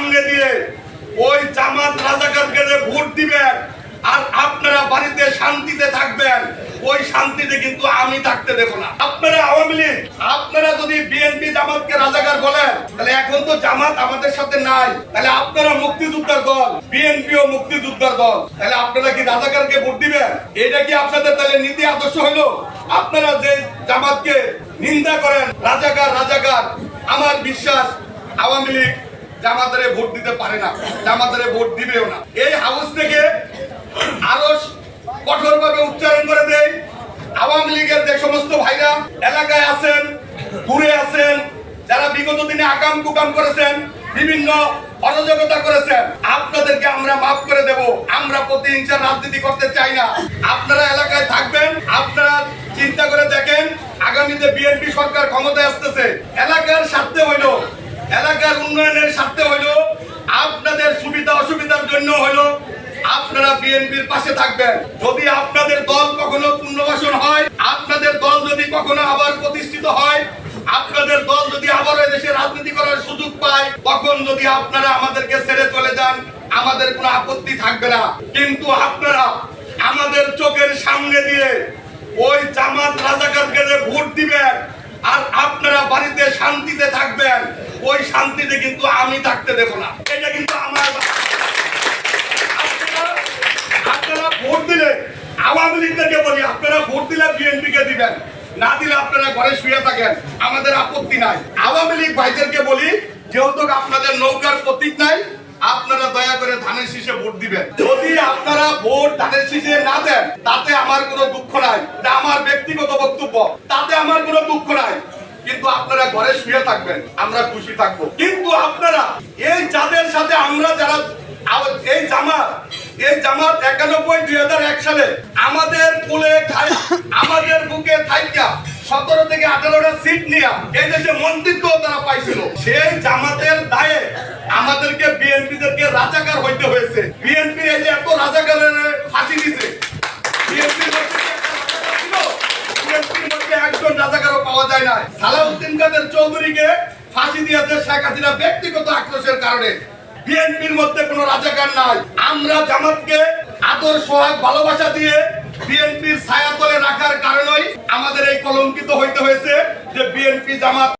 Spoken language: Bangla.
সামনে দিয়ে ওই জামাত রাজাকারকে যে ভোট দিবেন আর আপনারা বাড়িতে শান্তিতে থাকবেন, ওই শান্তিতে কিন্তু আমি থাকতে দেব না। আপনারা আওয়ামী লীগ, আপনারা যদি বিএনপি জামাতকে রাজাকার বলেন, তাহলে এখন তো জামাত আমাদের সাথে নাই, তাহলে আপনারা মুক্তিযোদ্ধার দল, বিএনপিও মুক্তিযোদ্ধার দল, তাহলে আপনারা কি রাজাকারকে ভোট দিবেন? এটা কি আপনাদের তাহলে নীতি আদর্শ হইলো? আপনারা যে জামাতকে নিন্দা করেন রাজাকার রাজাকার, আমার বিশ্বাস আওয়ামী লীগ জামাতারে ভোট দিতে পারে না, জামাতারে ভোট দিবেও না। এই হাউস থেকে আরো কঠোরভাবে উচ্চারণ করে দেয়, আওয়ামী লীগের যে সমস্ত ভাইরা এলাকায় আছেন, দূরে আছেন, যারা বিগত দিনে আকাম কুকাম করেছেন, বিভিন্ন অরাজকতা করেছেন, আপনাদেরকে আমরা মাফ করে দেব। আমরা প্রতিহিংসার রাজনীতি করতে চাই না। আপনারা এলাকায় থাকবেন, আপনারা চিন্তা করে দেখেন আগামীতে বিএনপি সরকার ক্ষমতায় আসতেছে, এলাকার স্বার্থে হইলো, এলাকার উন্নয়নের স্বার্থে হইলো, আপনাদের সুবিধা অসুবিধার জন্য হইলো আপনারা বিএনপির পাশে থাকবেন। যদি আপনাদের দল কখনো পুনর্বাসন হয়, আপনাদের দল যদি কখনো আবার প্রতিষ্ঠিত হয়, আপনাদের দল যদি আবার দেশে রাজনীতি করার সুযোগ পায়, তখন যদি আপনারা আমাদেরকে ছেড়ে চলে যান, আমাদের কোনো আপত্তি থাকবে না। কিন্তু আপনারা আমাদের চোখের সামনে দিয়ে ওই জামাত রাজাকারকে যে ভোট দিবেন আর আপনারা বাড়িতে শান্তিতে থাকবেন, ওই শান্তিতে কিন্তু আমি থাকতে দেব না। এটা কিন্তু আমার আপনারা ভোট দিলে, আওয়ামী লীগকে বলি, আপনারা ভোট দিলে বিএনপি কে দিবেন, না দিলে আপনারা ঘরে শুয়ে থাকেন, আমাদের আপত্তি নাই। আওয়ামী লীগ ভাইদেরকে বলি, যেহেতু আপনাদের নৌকার প্রতীক নাই, আপনারা দয়া করে ধানের শীষে ভোট দিবেন। যদি আপনারা ভোট ধানের শীষে না দেন, তাতে আমার কোনো দুঃখ নাই, এটা আমার ব্যক্তিগত বক্তব্য, তাতে আমার কোনো দুঃখ নাই। কিন্তু আপনারা ঘরে শুয়ে থাকবেন, আমরা খুশি থাকবো। কিন্তু আপনারা এই যাদের সাথে আমরা যারা এই জামাত 91-2001 সালে আমাদের কোলে আমাদের বুকে থাইকা 17 থেকে 18টা সিট নিয়ে এই দেশে মন্ত্রিত্ব তারা পাইছিল, সেই জামাতের দায়ে আমাদেরকে বিএনপিদেরকে রাজাকার হইতে হয়েছে। বিএনপি এই যে এত রাজাকারের ফাঁসি দিছে, বিএনপির মধ্যে একজন রাজাকারও পাওয়া যায় না। সালাউদ্দিন কাদের চৌধুরীকে ফাঁসি দিয়েছে শেখ হাসিনা ব্যক্তিগত আক্রোশের কারণে। বিএনপির মধ্যে কোনো রাজাকার নাই। আমরা জামাতকে আদর সোহাগ ভালোবাসা দিয়ে বিএনপির ছায়াতলে রাখার কারণেই আমাদের এই কলঙ্কিত হইতে হয়েছে যে বিএনপি জামাত